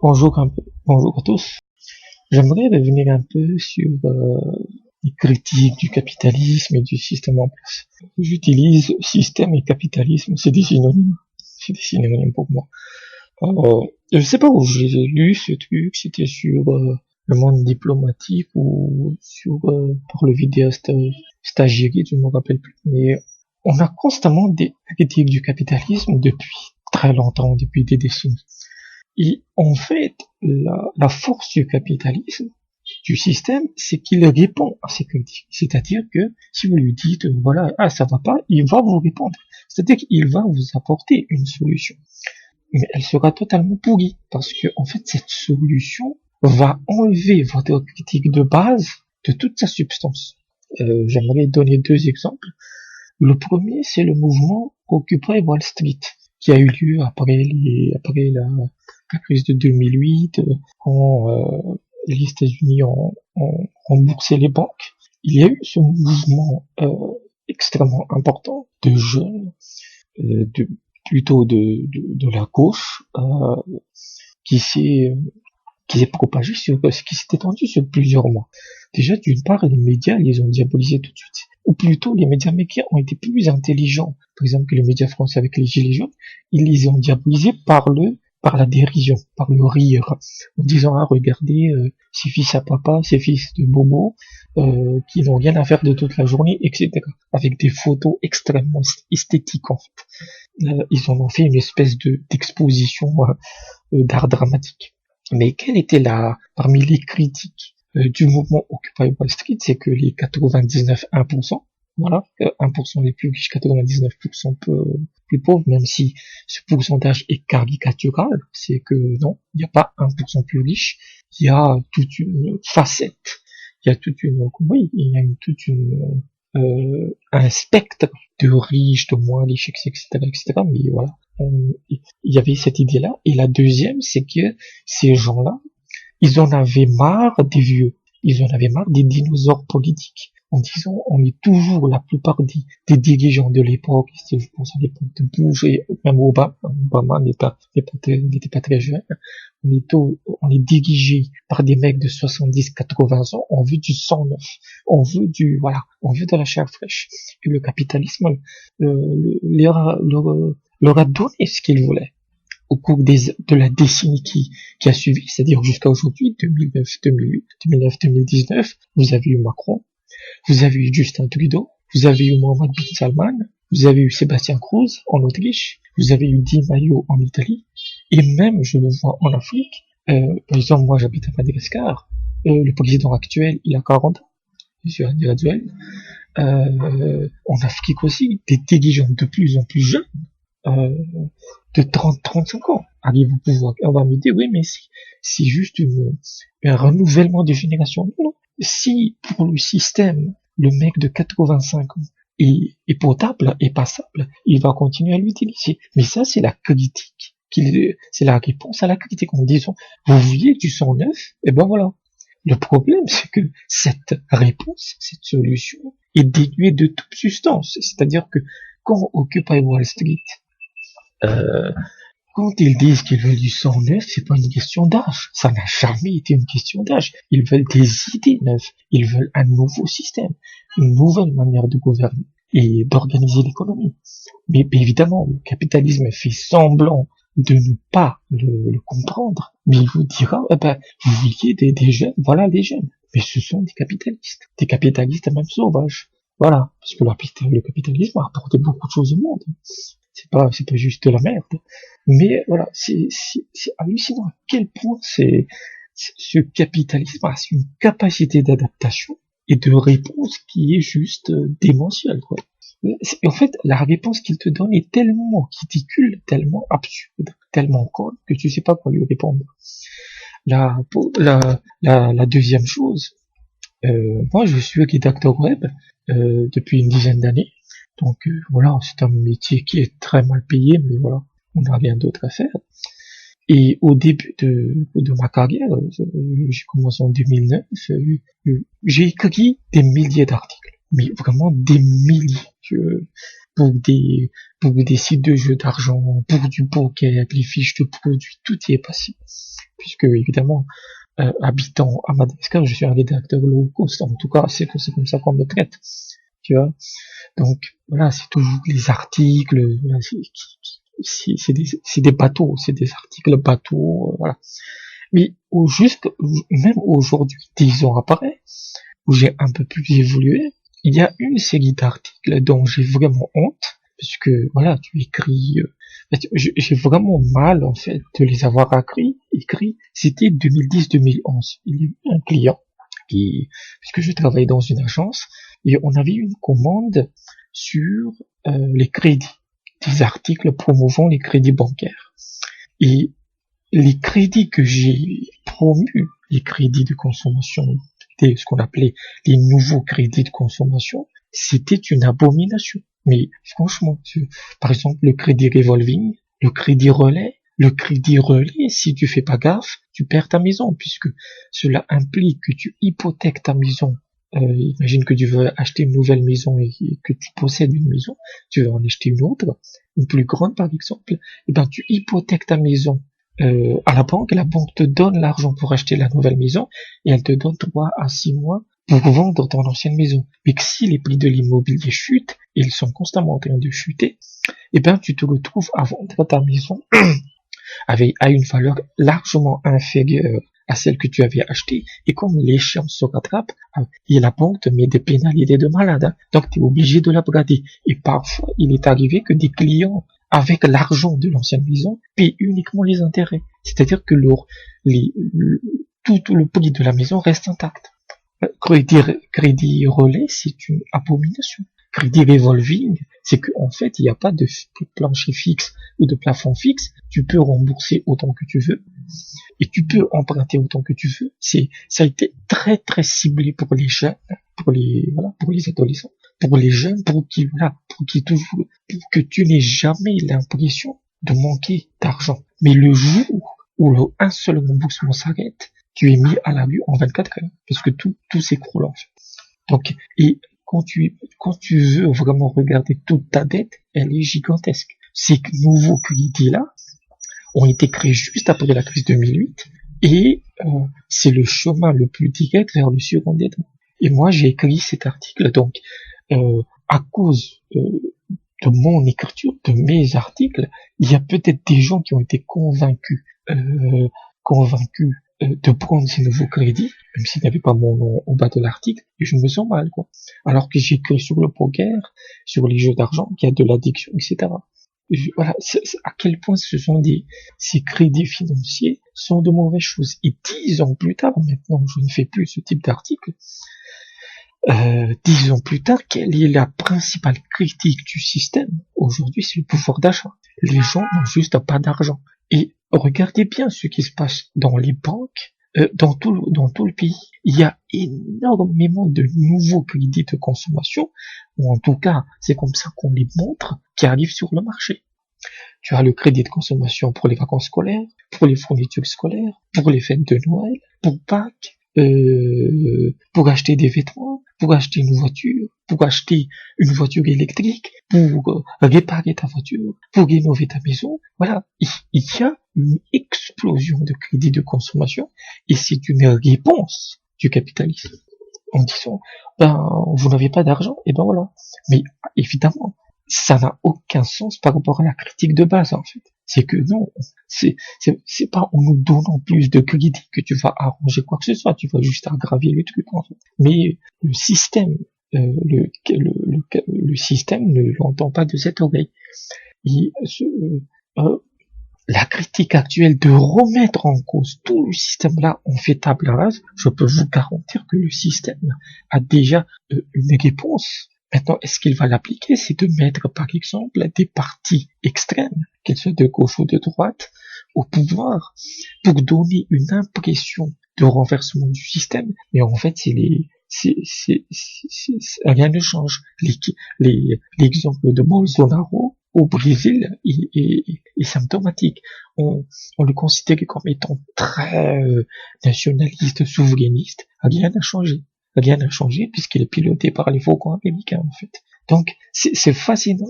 Bonjour à tous. J'aimerais revenir un peu sur les critiques du capitalisme et du système en place. J'utilise système et capitalisme, c'est des synonymes. C'est des synonymes pour moi. Je sais pas où j'ai lu ce truc, c'était sur le monde diplomatique ou sur par le vidéaste Stagiaire, je ne me rappelle plus. Mais on a constamment des critiques du capitalisme depuis très longtemps, depuis des décennies. Et en fait, la force du capitalisme, du système, c'est qu'il répond à ces critiques. C'est-à-dire que si vous lui dites, voilà, ah, ça va pas, il va vous répondre. C'est-à-dire qu'il va vous apporter une solution. Mais elle sera totalement pourrie, parce que, en fait, cette solution va enlever votre critique de base de toute sa substance. J'aimerais donner deux exemples. Le premier, c'est le mouvement Occupy Wall Street, qui a eu lieu après la crise de 2008, quand les États-Unis ont remboursé les banques. Il y a eu ce mouvement extrêmement important de jeunes, plutôt de la gauche, qui s'est propagé qui s'est étendu sur plusieurs mois. Déjà, d'une part, les médias les ont diabolisés tout de suite. Ou plutôt, les médias américains ont été plus intelligents. Par exemple, que les médias français avec les Gilets jaunes, ils les ont diabolisés par la dérision, par le rire, en disant, ah, regardez, ces fils à papa, ces fils de bobo, qui n'ont rien à faire de toute la journée, etc. Avec des photos extrêmement esthétiques, en fait. Ils en ont fait une espèce d'exposition d'art dramatique. Mais quelle était parmi les critiques du mouvement Occupy Wall Street, c'est que les 1%, voilà, 1% les plus riches, 99% plus pauvres, même si ce pourcentage est caricatural, c'est que non, il n'y a pas 1% plus riche, il y a toute une facette, il y a toute une, oui, il y a un spectre de riches, de moins riches, etc., mais voilà. Il y avait cette idée-là. Et la deuxième, c'est que ces gens-là, ils en avaient marre des vieux. Ils en avaient marre des dinosaures politiques. En disant, on est toujours, la plupart des dirigeants de l'époque, je pense à l'époque de Bush et même Obama n'était pas très jeune. On est dirigé par des mecs de 70, 80 ans. On veut du sang neuf. On veut on veut de la chair fraîche. Et le capitalisme leur a donné ce qu'ils voulaient au cours de la décennie qui a suivi, c'est-à-dire jusqu'à aujourd'hui, 2009, 2008, 2009, 2019, vous avez eu Macron, vous avez eu Justin Trudeau, vous avez eu Mohamed bin Salman, vous avez eu Sébastien Kurz en Autriche, vous avez eu Di Maio en Italie, et même, je le vois en Afrique, par exemple, moi j'habite à Madagascar, le président actuel, il a 40 ans, monsieur individuel, en Afrique aussi, des dirigeants de plus en plus jeunes, de 30-35 ans arrive au pouvoir. On va me dire, oui, mais c'est juste un renouvellement de génération. Non. Si pour le système, le mec de 85 ans est potable, est passable, il va continuer à l'utiliser. Mais ça, c'est la critique. C'est la réponse à la critique en disant, vous vouliez du sang neuf, et ben voilà. Le problème, c'est que cette réponse, cette solution, est dénuée de toute substance. C'est-à-dire que quand Occupy Wall Street, quand ils disent qu'ils veulent du sang neuf, c'est pas une question d'âge. Ça n'a jamais été une question d'âge. Ils veulent des idées neuves. Ils veulent un nouveau système, une nouvelle manière de gouverner et d'organiser l'économie. Mais évidemment, le capitalisme fait semblant de ne pas le comprendre. Mais il vous dira, eh ben, vous vouliez des jeunes, voilà les jeunes. Mais ce sont des capitalistes même sauvages. Voilà, parce que le capitalisme a apporté beaucoup de choses au monde. C'est pas juste de la merde. Mais voilà, c'est hallucinant à quel point ce capitalisme a une capacité d'adaptation et de réponse qui est juste démentielle, quoi. En fait, la réponse qu'il te donne est tellement ridicule, tellement absurde, tellement conne que tu sais pas quoi lui répondre. La deuxième chose, moi je suis rédacteur web depuis une dizaine d'années. Donc voilà, c'est un métier qui est très mal payé, mais voilà, on n'a rien d'autre à faire. Et au début de ma carrière, j'ai commencé en 2009, j'ai écrit des milliers d'articles, mais vraiment des milliers, pour des sites de jeux d'argent, pour du poker, les fiches de produits, tout y est passé. puisque évidemment, habitant à Madagascar, je suis un rédacteur low cost. En tout cas, c'est comme ça qu'on me traite, tu vois. Donc voilà, c'est toujours les articles, voilà, c'est des bateaux, c'est des articles bateaux, voilà. Mais même aujourd'hui, 10 ans après, où j'ai un peu plus évolué, il y a une série d'articles dont j'ai vraiment honte, parce que voilà, tu écris, j'ai vraiment mal en fait de les avoir écrit. C'était 2010-2011. Il y a eu un client puisque je travaillais dans une agence, et on avait une commande sur les crédits, des articles promouvant les crédits bancaires. Et les crédits que j'ai promus, les crédits de consommation, c'était ce qu'on appelait les nouveaux crédits de consommation, c'était une abomination. Mais franchement, par exemple, le crédit revolving, le crédit relais, si tu fais pas gaffe, tu perds ta maison, puisque cela implique que tu hypothèques ta maison. Imagine que tu veux acheter une nouvelle maison et que tu possèdes une maison, tu veux en acheter une autre, une plus grande par exemple, et ben tu hypothèques ta maison à la banque te donne l'argent pour acheter la nouvelle maison et elle te donne 3 à 6 mois pour vendre ton ancienne maison. Mais que si les prix de l'immobilier chutent, et ils sont constamment en train de chuter, et ben tu te retrouves à vendre ta maison à une valeur largement inférieure à celle que tu avais achetée, et comme l'échéance se rattrape, et la banque te met des pénalités de malade, hein, donc tu es obligé de la brader. Et parfois, il est arrivé que des clients avec l'argent de l'ancienne maison paient uniquement les intérêts. C'est-à-dire que tout le prix de la maison reste intact. Crédit relais, c'est une abomination. Crédit revolving, c'est qu'en fait, il n'y a pas de plancher fixe ou de plafond fixe. Tu peux rembourser autant que tu veux et tu peux emprunter autant que tu veux. Ça a été très très ciblé pour les jeunes, pour les adolescents, pour les jeunes, pour que tu n'aies jamais l'impression de manquer d'argent. Mais le jour où un seul remboursement s'arrête, tu es mis à la rue en 24 heures, parce que tout s'écroule en fait. Donc, et quand tu veux vraiment regarder toute ta dette, elle est gigantesque. Ces nouveaux crédits-là ont été créés juste après la crise 2008, et c'est le chemin le plus direct vers le surendettement. Et moi, j'ai écrit cet article, donc, à cause de mon écriture, de mes articles, il y a peut-être des gens qui ont été convaincus de prendre ces nouveaux crédits, même s'il n'y avait pas mon nom au bas de l'article, et je me sens mal, quoi. Alors que j'écris sur le poker, sur les jeux d'argent, qu'il y a de l'addiction, etc. Voilà, à quel point ces crédits financiers sont de mauvaises choses. Et 10 ans plus tard, maintenant, je ne fais plus ce type d'article. 10 ans plus tard, quelle est la principale critique du système? Aujourd'hui, c'est le pouvoir d'achat. Les gens n'ont juste pas d'argent. Et regardez bien ce qui se passe dans les banques, dans tout le pays. Il y a énormément de nouveaux crédits de consommation, ou en tout cas, c'est comme ça qu'on les montre, qui arrivent sur le marché. Tu as le crédit de consommation pour les vacances scolaires, pour les fournitures scolaires, pour les fêtes de Noël, pour Pâques, pour acheter des vêtements, pour acheter une voiture, pour acheter une voiture électrique, pour réparer ta voiture, pour rénover ta maison. Voilà, il y a une explosion de crédits de consommation, et c'est une réponse du capitalisme en disant, vous n'avez pas d'argent, et ben voilà. Mais évidemment, ça n'a aucun sens par rapport à la critique de base, en fait. C'est que non, c'est pas en nous donnant plus de crédit que tu vas arranger quoi que ce soit, tu vas juste aggraver le truc, en fait. Mais le système, le système ne l'entend pas de cette oreille. Et la critique actuelle de remettre en cause tout le système-là en fait table rase, je peux vous garantir que le système a déjà une réponse. Maintenant, est-ce qu'il va l'appliquer? C'est de mettre, par exemple, des partis extrêmes, qu'ils soient de gauche ou de droite, au pouvoir, pour donner une impression de renversement du système. Mais en fait, rien ne change. L'exemple de Bolsonaro au Brésil est symptomatique. On le considérait comme étant très nationaliste, souverainiste. Rien n'a changé. Rien n'a changé puisqu'il est piloté par les faucons américains, en fait. Donc, c'est fascinant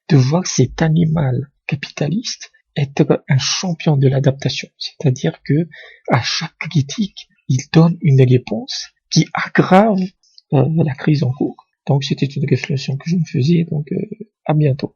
de voir cet animal capitaliste être un champion de l'adaptation. C'est-à-dire que à chaque critique, il donne une réponse qui aggrave la crise en cours. Donc c'était une réflexion que je me faisais, donc à bientôt.